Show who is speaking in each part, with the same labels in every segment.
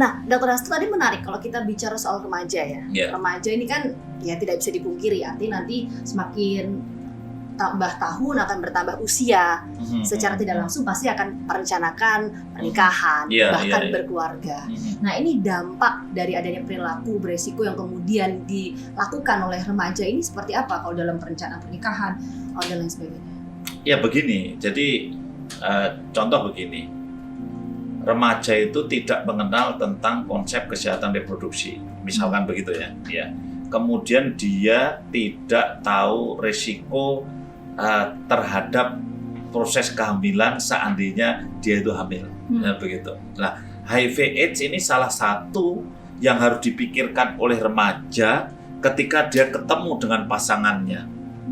Speaker 1: Nah, Dr. Hasto tadi menarik kalau kita bicara soal remaja ya. Remaja ini kan ya tidak bisa dipungkiri, artinya nanti semakin tambah tahun akan bertambah usia, secara tidak langsung pasti akan merencanakan pernikahan, bahkan berkeluarga. Nah, ini dampak dari adanya perilaku beresiko yang kemudian dilakukan oleh remaja ini seperti apa kalau dalam perencanaan pernikahan dan lain sebagainya?
Speaker 2: Ya begini, jadi contoh begini, remaja itu tidak mengenal tentang konsep kesehatan reproduksi, misalkan begitu ya. Kemudian dia tidak tahu resiko terhadap proses kehamilan seandainya dia itu hamil, begitu. Nah, HIV/AIDS ini salah satu yang harus dipikirkan oleh remaja ketika dia ketemu dengan pasangannya.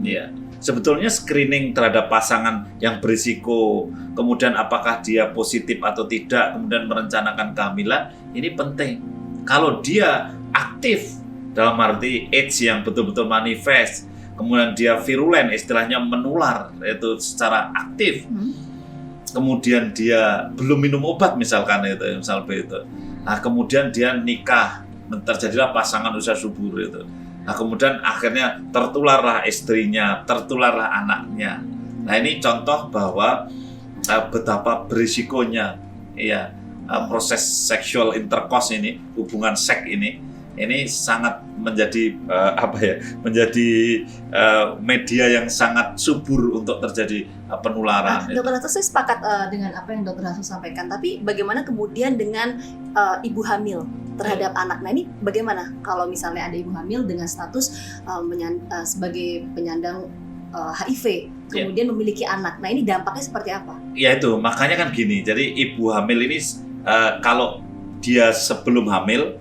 Speaker 2: Ya, sebetulnya screening terhadap pasangan yang berisiko, kemudian apakah dia positif atau tidak, kemudian merencanakan kehamilan ini penting. Kalau dia aktif dalam arti AIDS yang betul-betul manifest, kemudian dia virulen, istilahnya menular, itu secara aktif. Kemudian dia belum minum obat misalkan itu. Nah, kemudian dia nikah, terjadilah pasangan usia subur itu. Nah, kemudian akhirnya tertularlah istrinya, tertularlah anaknya. Nah, ini contoh bahwa betapa berisikonya proses sexual intercourse ini, hubungan seks ini sangat menjadi media yang sangat subur untuk terjadi penularan.
Speaker 1: Dokter Hasto, saya sepakat dengan apa yang Dokter Hasto sampaikan. Tapi bagaimana kemudian dengan ibu hamil terhadap anak? Nah, ini bagaimana kalau misalnya ada ibu hamil dengan status sebagai penyandang HIV, kemudian memiliki anak. Nah, ini dampaknya seperti apa?
Speaker 2: Ya itu, makanya kan gini. Jadi ibu hamil ini kalau dia sebelum hamil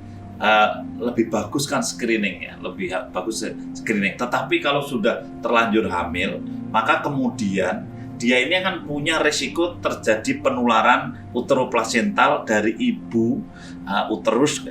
Speaker 2: lebih bagus kan screening ya, lebih bagus screening. Tetapi kalau sudah terlanjur hamil, maka kemudian dia ini akan punya resiko terjadi penularan uteroplasental dari ibu uterus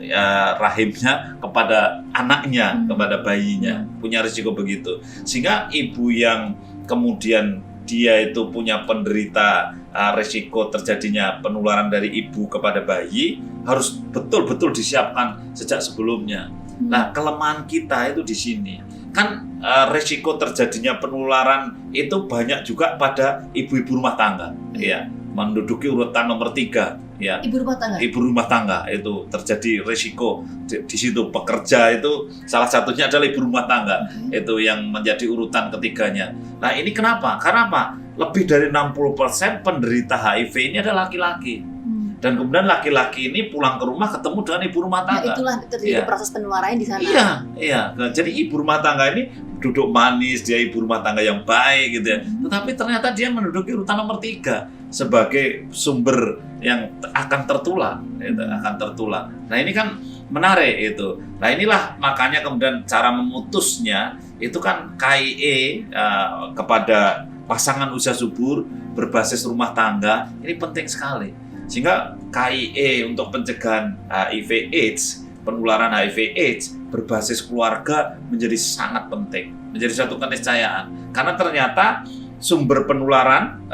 Speaker 2: rahimnya kepada anaknya, kepada bayinya, punya resiko begitu. Sehingga ibu yang kemudian dia itu punya penderita resiko terjadinya penularan dari ibu kepada bayi harus betul-betul disiapkan sejak sebelumnya. Nah, kelemahan kita itu di sini. Kan resiko terjadinya penularan itu banyak juga pada ibu-ibu rumah tangga, ya, menduduki urutan nomor 3, ya.
Speaker 1: Ibu rumah tangga
Speaker 2: itu terjadi resiko di situ. Pekerja itu salah satunya adalah ibu rumah tangga, itu yang menjadi urutan ketiganya. Nah, ini kenapa? Karena apa? Lebih dari 60% penderita HIV ini adalah laki-laki. Dan kemudian laki-laki ini pulang ke rumah ketemu dengan ibu rumah tangga.
Speaker 1: Nah, itulah terjadi proses penularannya di sana.
Speaker 2: Iya. Nah, jadi ibu rumah tangga ini duduk manis, dia ibu rumah tangga yang baik gitu ya. Tetapi ternyata dia menduduki urutan nomor 3 sebagai sumber yang akan tertular, Nah, ini kan menarik itu. Nah, inilah makanya kemudian cara memutusnya itu kan KIE kepada pasangan usia subur berbasis rumah tangga ini penting sekali. Sehingga KIE untuk pencegahan HIV/AIDS, penularan HIV/AIDS berbasis keluarga menjadi sangat penting, menjadi satu keniscayaan. Karena ternyata sumber penularan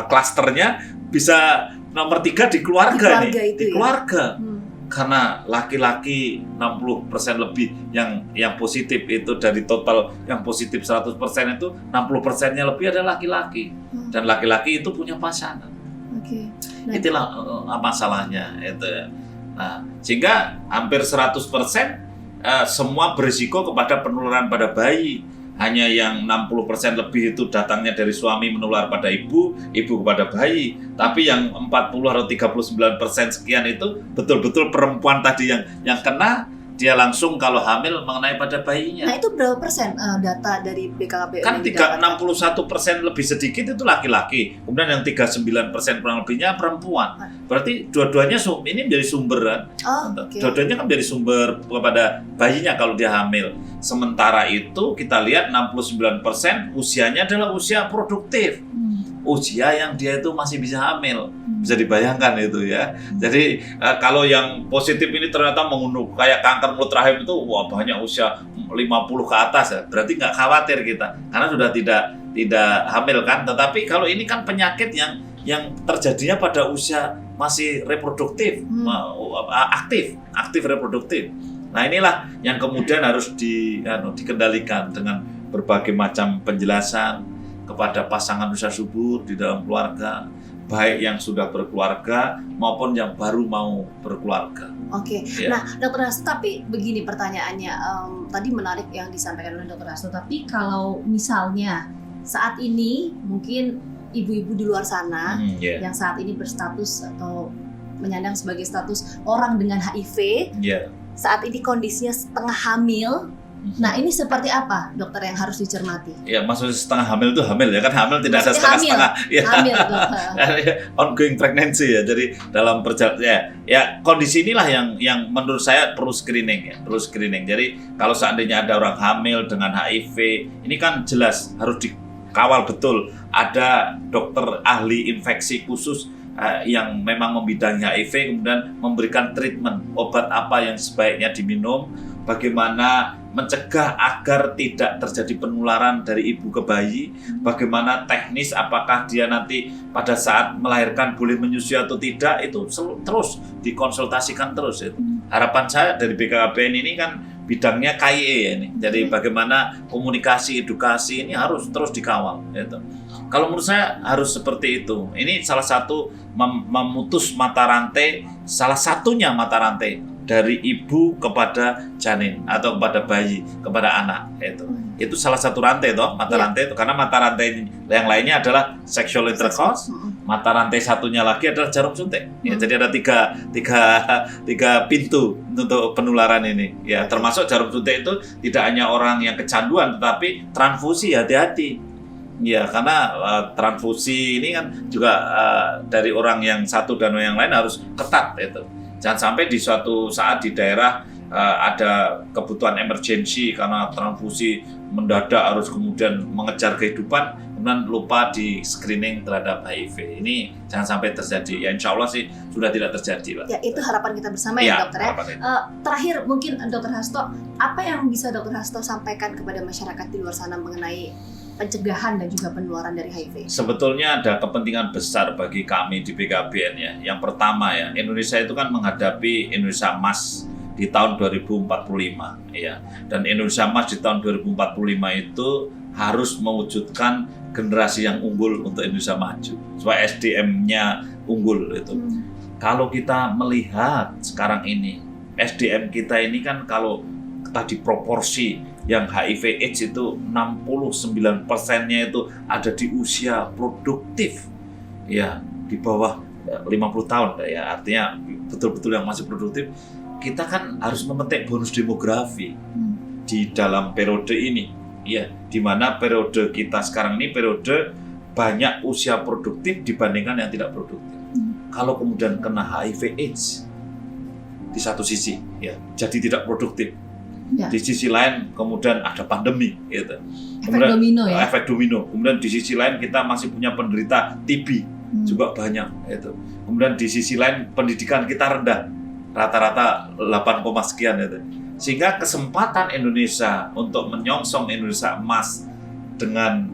Speaker 2: klasternya bisa nomor 3 di keluarga di keluarga. Karena laki-laki 60% lebih yang positif itu dari total yang positif 100% itu 60%-nya lebih adalah laki-laki. Dan laki-laki itu punya pasangan. Nah, itulah masalahnya itu. Nah, sehingga hampir 100% semua berisiko kepada penularan pada bayi. Hanya yang 60% lebih itu datangnya dari suami menular pada ibu kepada bayi. Tapi yang 40 atau 39% sekian itu betul-betul perempuan tadi yang kena, dia langsung kalau hamil mengenai pada bayinya.
Speaker 1: Nah, itu berapa persen data dari BKKBN?
Speaker 2: Kan 61% lebih sedikit itu laki-laki, kemudian yang 39% kurang lebihnya perempuan. Berarti dua-duanya ini menjadi sumber kan? Dua-duanya kan menjadi sumber kepada bayinya kalau dia hamil. Sementara itu kita lihat 69% usianya adalah usia produktif. Usia yang dia itu masih bisa hamil. Bisa dibayangkan itu ya. Jadi kalau yang positif ini ternyata mengunduh kayak kanker mulut rahim itu banyak usia 50 ke atas ya. Berarti nggak khawatir kita karena sudah tidak hamil kan. Tetapi kalau ini kan penyakit yang terjadinya pada usia masih reproduktif, aktif reproduktif. Nah inilah yang kemudian harus dikendalikan dengan berbagai macam penjelasan kepada pasangan usia subur di dalam keluarga, baik yang sudah berkeluarga maupun yang baru mau berkeluarga.
Speaker 1: Oke. Ya. Nah, Dr. Hasto, tapi begini pertanyaannya, tadi menarik yang disampaikan oleh Dr. Hasto, tapi kalau misalnya saat ini mungkin ibu-ibu di luar sana yang saat ini berstatus atau menyandang sebagai status orang dengan HIV, saat ini kondisinya setengah hamil. Nah ini seperti apa dokter yang harus dicermati? Ya
Speaker 2: maksudnya setengah hamil itu hamil ya kan, hamil tidak ada setengah-setengah ya.
Speaker 1: Hamil
Speaker 2: ongoing pregnancy ya, jadi dalam perjalanan ya kondisi inilah yang menurut saya perlu screening. Jadi kalau seandainya ada orang hamil dengan HIV, ini kan jelas harus dikawal betul, ada dokter ahli infeksi khusus yang memang membidangi HIV, kemudian memberikan treatment obat apa yang sebaiknya diminum, bagaimana mencegah agar tidak terjadi penularan dari ibu ke bayi, bagaimana teknis apakah dia nanti pada saat melahirkan boleh menyusui atau tidak, itu terus dikonsultasikan terus itu. Harapan saya dari BKKBN ini kan bidangnya KIE ya ini. Jadi bagaimana komunikasi, edukasi ini harus terus dikawal gitu. Kalau menurut saya harus seperti itu. Ini salah satu memutus mata rantai, salah satunya mata rantai dari ibu kepada janin atau kepada bayi, kepada anak itu salah satu rantai rantai itu, karena mata rantai yang lainnya adalah sexual intercourse, mata rantai satunya lagi adalah jarum suntik ya, jadi ada tiga pintu untuk penularan ini ya, termasuk jarum suntik itu tidak hanya orang yang kecanduan tetapi transfusi, hati-hati ya, karena transfusi ini kan juga dari orang yang satu dan yang lain harus ketat itu. Jangan sampai di suatu saat di daerah ada kebutuhan emergensi karena transfusi mendadak harus kemudian mengejar kehidupan, kemudian lupa di screening terhadap HIV. Ini jangan sampai terjadi. Ya insya Allah sih sudah tidak terjadi lah. Ya itu harapan kita bersama ya dokter ya. Terakhir mungkin Dr. Hasto, apa yang bisa Dr. Hasto sampaikan kepada masyarakat di luar sana mengenai pencegahan dan juga penularan dari HIV? Sebetulnya ada kepentingan besar bagi kami di BKBN ya. Yang pertama ya, Indonesia itu kan menghadapi Indonesia Emas di tahun 2045 ya. Dan Indonesia Emas di tahun 2045 itu harus mewujudkan generasi yang unggul untuk Indonesia maju, supaya SDM-nya unggul itu. Kalau kita melihat sekarang ini, SDM kita ini kan kalau tadi proporsi yang HIV AIDS itu 69%-nya itu ada di usia produktif ya, di bawah 50 tahun ya, artinya betul-betul yang masih produktif. Kita kan harus memetik bonus demografi di dalam periode ini ya, di mana periode kita sekarang ini periode banyak usia produktif dibandingkan yang tidak produktif. Kalau kemudian kena HIV AIDS di satu sisi ya, jadi tidak produktif. Ya. Di sisi lain kemudian ada pandemi gitu. Efek domino. Kemudian di sisi lain kita masih punya penderita TB juga banyak itu. Kemudian di sisi lain pendidikan kita rendah, rata-rata 8, sekian itu. Sehingga kesempatan Indonesia untuk menyongsong Indonesia Emas dengan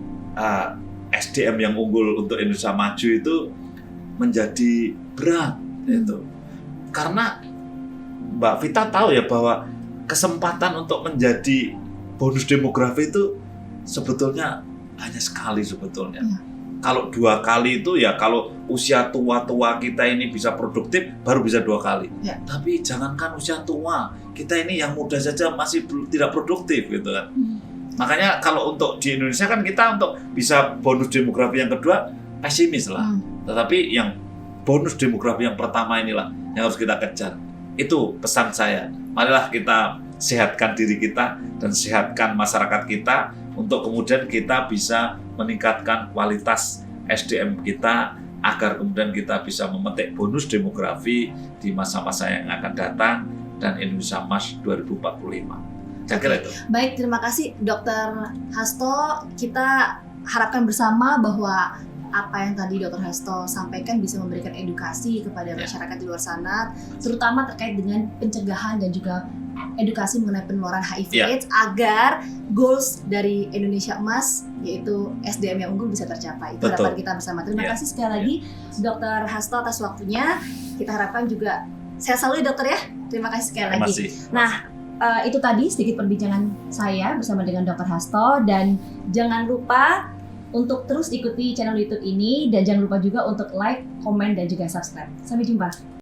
Speaker 2: SDM yang unggul untuk Indonesia maju itu menjadi berat itu. Karena Mbak Vita tahu ya bahwa kesempatan untuk menjadi bonus demografi itu sebetulnya hanya sekali sebetulnya. Kalau 2 kali itu ya kalau usia tua-tua kita ini bisa produktif baru bisa 2 kali. Tapi jangankan usia tua, kita ini yang muda saja masih tidak produktif gitu kan. Makanya kalau untuk di Indonesia kan kita untuk bisa bonus demografi yang kedua pesimis lah. Tetapi yang bonus demografi yang pertama inilah yang harus kita kejar. Itu pesan saya. Marilah kita sehatkan diri kita dan sehatkan masyarakat kita untuk kemudian kita bisa meningkatkan kualitas SDM kita agar kemudian kita bisa memetik bonus demografi di masa-masa yang akan datang dan Indonesia Emas 2045. Saya kira itu. Baik, terima kasih Dr. Hasto. Kita harapkan bersama bahwa apa yang tadi Dr. Hasto sampaikan bisa memberikan edukasi kepada masyarakat di luar sana, terutama terkait dengan pencegahan dan juga edukasi mengenai penularan HIV/AIDS agar
Speaker 1: goals dari Indonesia Emas, yaitu SDM yang unggul bisa tercapai. Itu harapan kita bersama. Terima kasih sekali lagi Dr. Hasto atas waktunya. Kita harapkan juga sehat selalu ya dokter ya. Terima kasih sekali lagi. Nah, itu tadi sedikit perbincangan saya bersama dengan Dr. Hasto, dan jangan lupa untuk terus ikuti channel YouTube ini, dan jangan lupa juga untuk like, komen, dan juga subscribe. Sampai jumpa.